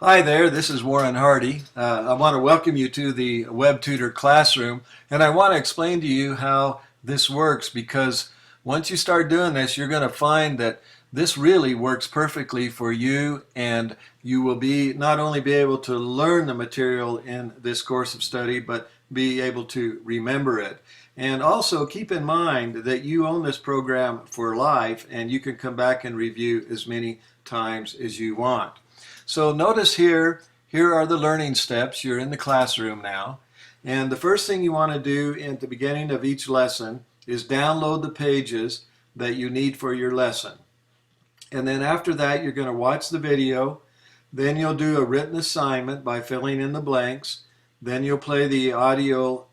Hi there, this is Warren Hardy. I want to welcome you to the Webtutor classroom, and I want to explain to you how this works because once you start doing this, you're going to find that this really works perfectly for you, and you will be not only be able to learn the material in this course of study, but be able to remember it. And also keep in mind that you own this program for life, and you can come back and review as many times as you want. So notice here are the learning steps. You're in the classroom now. And the first thing you want to do at the beginning of each lesson is download the pages that you need for your lesson. And then after that, you're going to watch the video. Then you'll do a written assignment by filling in the blanks. Then you'll play the audio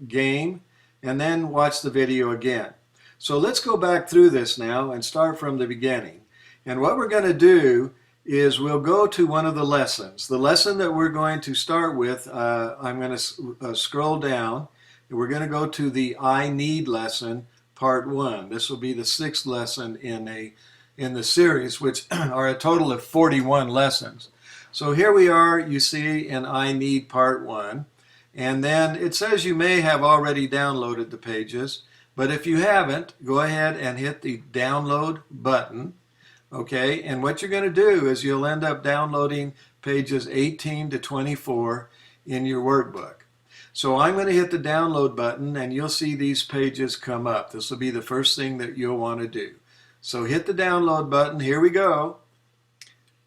game and then watch the video again. So let's go back through this now and start from the beginning. And what we're going to do is we'll go to one of the lessons. The lesson that we're going to start with, I'm going to scroll down. And we're going to go to the I Need lesson, part 1. This will be the 6th lesson in the series, which are a total of 41 lessons. So here we are, you see, in I Need part 1. And then it says you may have already downloaded the pages, but if you haven't, go ahead and hit the download button. Okay, and what you're going to do is you'll end up downloading pages 18 to 24 in your workbook. So I'm going to hit the download button and you'll see these pages come up. This will be the first thing that you'll want to do. So hit the download button. Here we go.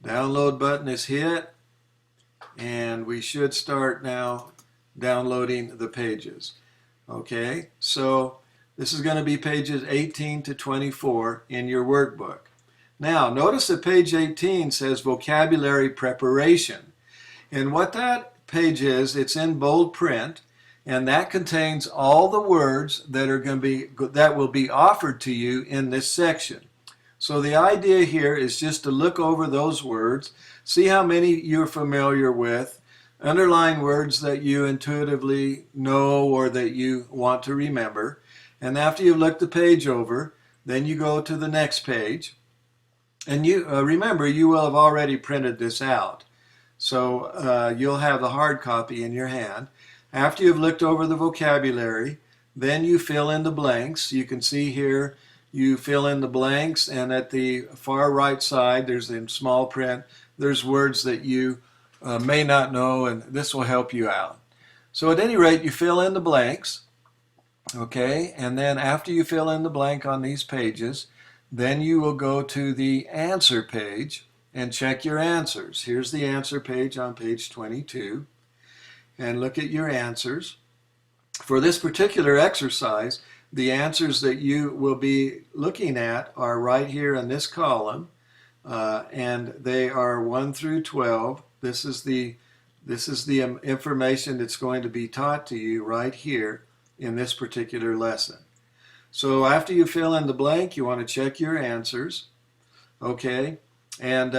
Download button is hit and we should start now downloading the pages. Okay, so this is going to be pages 18 to 24 in your workbook. Now, notice that page 18 says vocabulary preparation. And what that page is, it's in bold print, and that contains all the words that will be offered to you in this section. So the idea here is just to look over those words, see how many you're familiar with, underline words that you intuitively know or that you want to remember. And after you've looked the page over, then you go to the next page. And you remember, you will have already printed this out. So you'll have the hard copy in your hand. After you've looked over the vocabulary, then you fill in the blanks. You can see here, you fill in the blanks, and at the far right side, there's in small print, there's words that you may not know, and this will help you out. So at any rate, you fill in the blanks, okay? And then after you fill in the blank on these pages, then you will go to the answer page and check your answers. Here's the answer page on page 22. And look at your answers. For this particular exercise, the answers that you will be looking at are right here in this column. And they are 1 through 12. This is the information that's going to be taught to you right here in this particular lesson. So after you fill in the blank, you want to check your answers, okay? And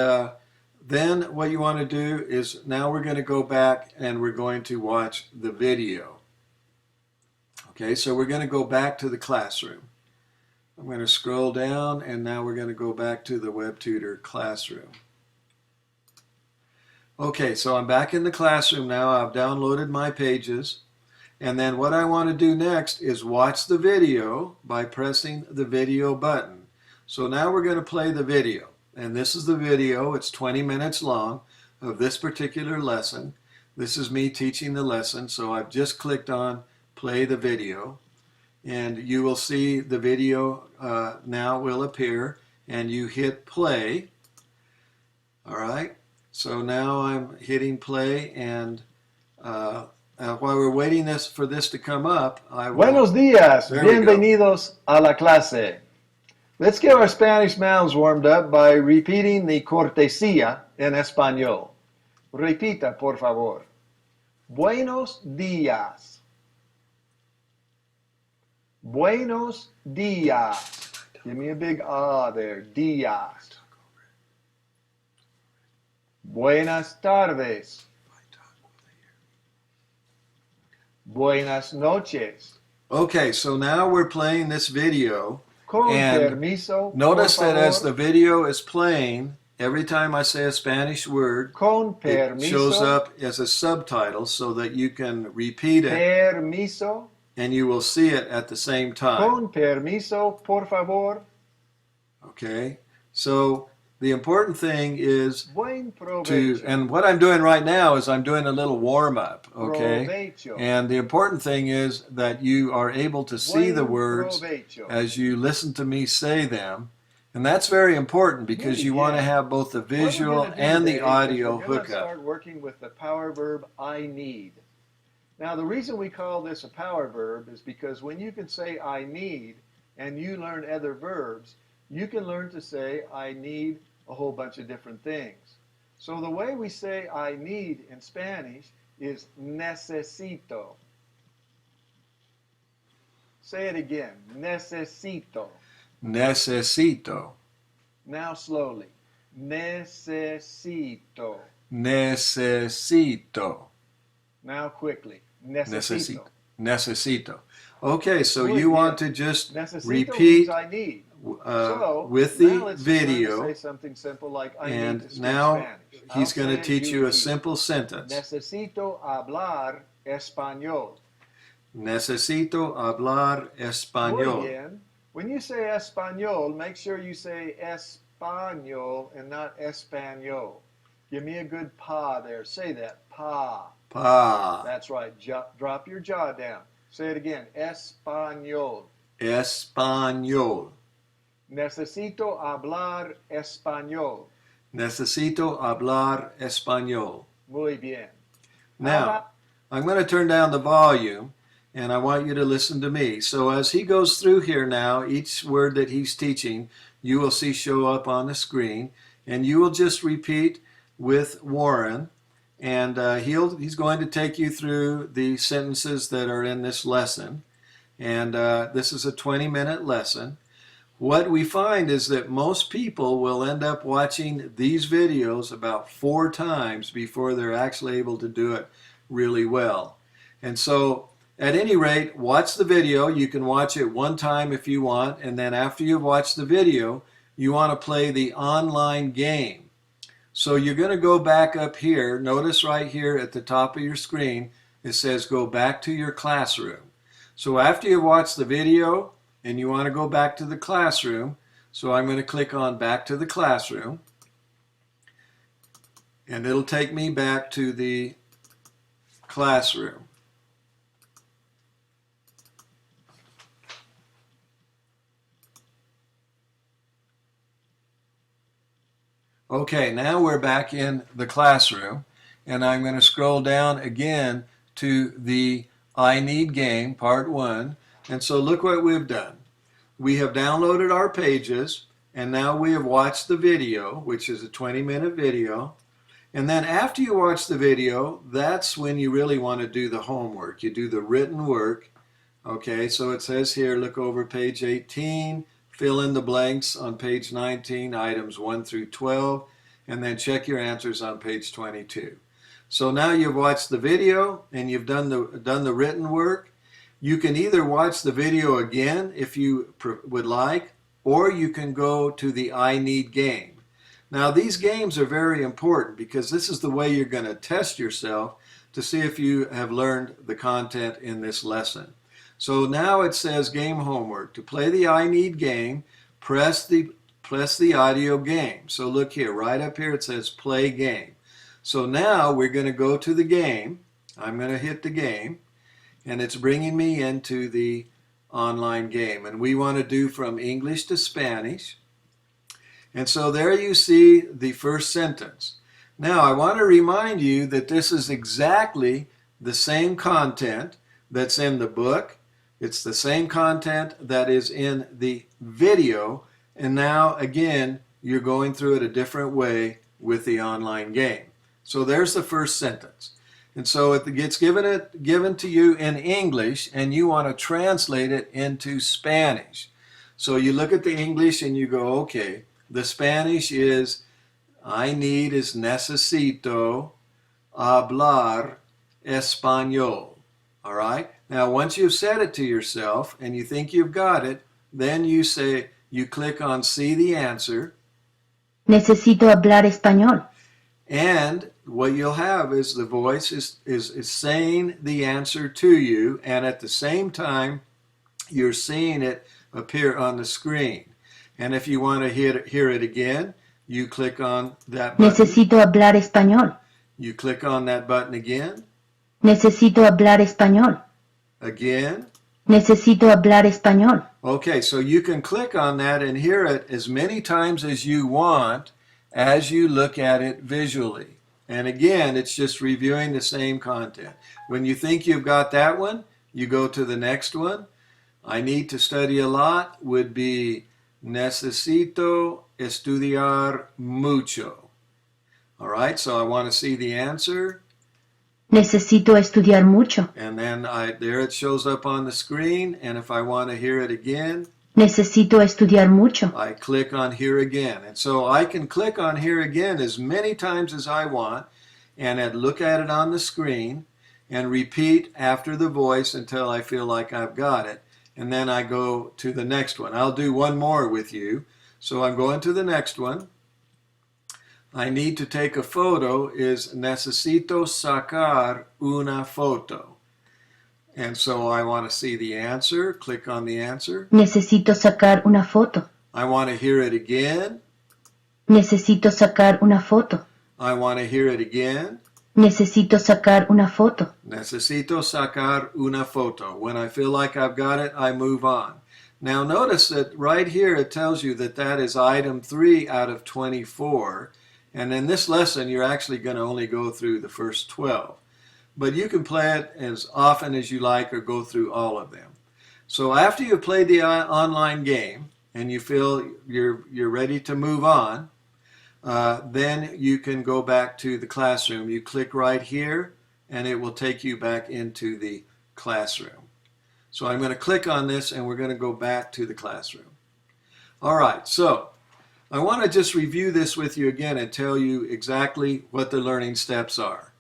then what you want to do is now we're going to go back and we're going to watch the video. Okay, so we're going to go back to the classroom. I'm going to scroll down and now we're going to go back to the Webtutor classroom. Okay, so I'm back in the classroom now. I've downloaded my pages. And then what I want to do next is watch the video by pressing the video button. So now we're going to play the video. And this is the video. It's 20 minutes long of this particular lesson. This is me teaching the lesson. So I've just clicked on play the video. And you will see the video now will appear. And you hit play. All right. So now I'm hitting play and while we're waiting for this to come up, Buenos días, There we go. bienvenidos a la clase. Let's get our Spanish mouths warmed up by repeating the cortesía en español. Repita, por favor. Buenos días. Buenos días. Give me a big ah there. Días. Buenas tardes. Buenas noches. Okay, so now we're playing this video. Con And permiso, notice por that as favor. the video is playing every time I say a Spanish word, Con it shows permiso. up as a subtitle so that you can repeat it Permiso. and you will see it at the same time. Con permiso, por favor. Okay? So the important thing is Buen to, provecho. and what I'm doing right now is I'm doing a little warm up, okay? Provecho. And the important thing is that you are able to see the Buen words provecho. as you listen to me say them. And that's very important because Muy you want to bien. have both the What we're visual going to do and today the is audio we're going to hookup. start working with the power verb I need. Now, the reason we call this a power verb is because when you can say I need and you learn other verbs, you can learn to say I need a whole bunch of different things. So the way we say I need in Spanish is necesito. Say it again. Necesito. Necesito. Now slowly. Necesito. Necesito. Now quickly. Necesito. Necesito. Necesito. Okay, so Muy you bien. want to just Necesito repeat means I need. So with now the let's just learn to video, say something simple like I need and to speak now Spanish. I'll he's going say to it, teach you a repeat. simple sentence. Necesito hablar español. Necesito hablar Muy español. bien. When you say español, make sure you say español and not español. Give me a good pa there. Say that. Pa. Pa. That's right. Drop your jaw down. Say it again. Español. Español. Necesito hablar español. Necesito hablar español. Muy bien. Now, I'm going to turn down the volume and I want you to listen to me. So as he goes through here now, each word that he's teaching, you will see show up on the screen, and you will just repeat with Warren, and he's going to take you through the sentences that are in this lesson. And this is a 20-minute lesson. What we find is that most people will end up watching these videos about 4 times before they're actually able to do it really well. And so, at any rate, watch the video. You can watch it one time if you want, and then after you've watched the video, you want to play the online game. So you're going to go back up here. Notice right here at the top of your screen, it says go back to your classroom. So after you've watched the video and you want to go back to the classroom, so I'm going to click on back to the classroom, and it'll take me back to the classroom. Okay, now we're back in the classroom, and I'm going to scroll down again to the I Need game, part 1. And so look what we've done. We have downloaded our pages, and now we have watched the video, which is a 20-minute video. And then after you watch the video, that's when you really want to do the homework. You do the written work. Okay, so it says here, look over page 18, fill in the blanks on page 19, items 1 through 12, and then check your answers on page 22. So now you've watched the video and you've done the written work. You can either watch the video again if you would like, or you can go to the I Need game. Now these games are very important because this is the way you're going to test yourself to see if you have learned the content in this lesson. So now it says game homework. To play the I Need game, press the audio game. So look here, right up here it says play game. So now we're going to go to the game. I'm going to hit the game, and it's bringing me into the online game. And we want to do from English to Spanish. And so there you see the first sentence. Now I want to remind you that this is exactly the same content that's in the book. It's the same content that is in the video, and now again you're going through it a different way with the online game. So there's the first sentence. And so it gets given to you in English, and you want to translate it into Spanish. So you look at the English and you go, okay, the Spanish is I need is necesito hablar español. All right? Now, once you've said it to yourself and you think you've got it, then you click on see the answer. Necesito hablar español. And what you'll have is the voice is saying the answer to you, and at the same time, you're seeing it appear on the screen. And if you want to hear it again, you click on that button. Necesito hablar español. You click on that button again. Necesito hablar español. Again. Necesito hablar español. Okay, so you can click on that and hear it as many times as you want as you look at it visually. And again, it's just reviewing the same content. When you think you've got that one, you go to the next one. I need to study a lot would be necesito estudiar mucho. All right, so I want to see the answer. Necesito estudiar mucho. And then there it shows up on the screen. And if I want to hear it again, Necesito estudiar mucho. I click on Hear Again. And so I can click on Hear Again as many times as I want and look at it on the screen and repeat after the voice until I feel like I've got it. And then I go to the next one. I'll do one more with you. So I'm going to the next one. I need to take a photo is necesito sacar una foto. And so I want to see the answer. Click on the answer. Necesito sacar una foto. I want to hear it again. Necesito sacar una foto. I want to hear it again. Necesito sacar una foto. Necesito sacar una foto. When I feel like I've got it, I move on. Now notice that right here it tells you that that is item 3 out of 24. And in this lesson, you're actually going to only go through the first 12. But you can play it as often as you like or go through all of them. So after you've played the online game and you feel you're ready to move on, then you can go back to the classroom. You click right here and it will take you back into the classroom. So I'm going to click on this and we're going to go back to the classroom. All right, so I want to just review this with you again and tell you exactly what the learning steps are.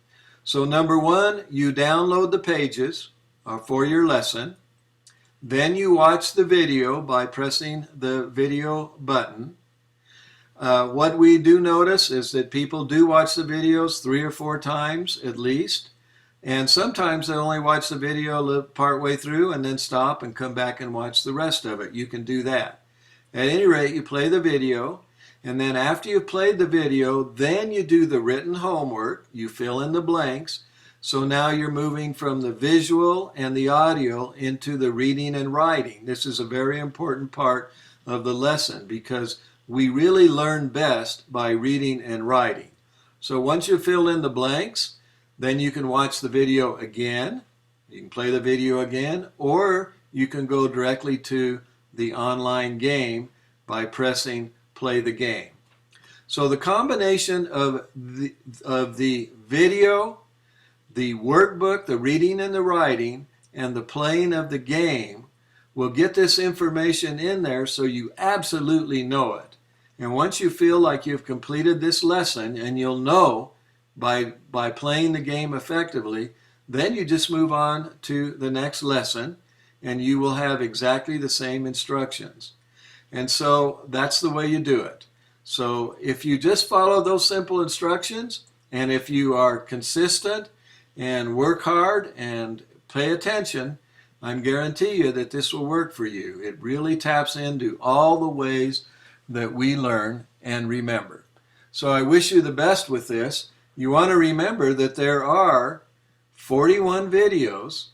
So number 1, you download the pages for your lesson. Then you watch the video by pressing the video button. What we do notice is that people do watch the videos 3 or 4 times at least. And sometimes they only watch the video part way through and then stop and come back and watch the rest of it. You can do that. At any rate, you play the video. And then after you've played the video, then you do the written homework. You fill in the blanks. So now you're moving from the visual and the audio into the reading and writing. This is a very important part of the lesson because we really learn best by reading and writing. So once you fill in the blanks, then you can watch the video again. You can play the video again, or you can go directly to the online game by pressing play the game. So the combination of the video, the workbook, the reading and the writing, and the playing of the game will get this information in there so you absolutely know it. And once you feel like you've completed this lesson, and you'll know by playing the game effectively, then you just move on to the next lesson and you will have exactly the same instructions. And so that's the way you do it. So if you just follow those simple instructions, and if you are consistent and work hard and pay attention, I guarantee you that this will work for you. It really taps into all the ways that we learn and remember. So I wish you the best with this. You want to remember that there are 41 videos,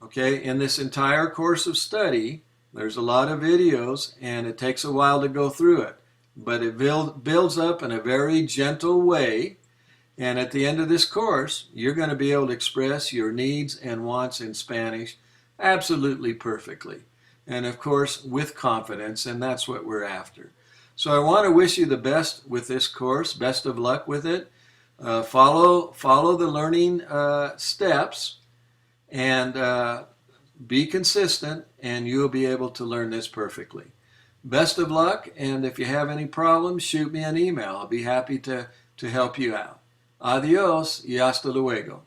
okay, in this entire course of study. There's a lot of videos and it takes a while to go through it, but it builds up in a very gentle way, and at the end of this course you're going to be able to express your needs and wants in Spanish absolutely perfectly, and of course with confidence, and that's what we're after. So I want to wish you the best with this course. Best of luck with it. Follow the learning steps and be consistent, and you'll be able to learn this perfectly. Best of luck, and if you have any problems, shoot me an email. I'll be happy to help you out. Adios y hasta luego.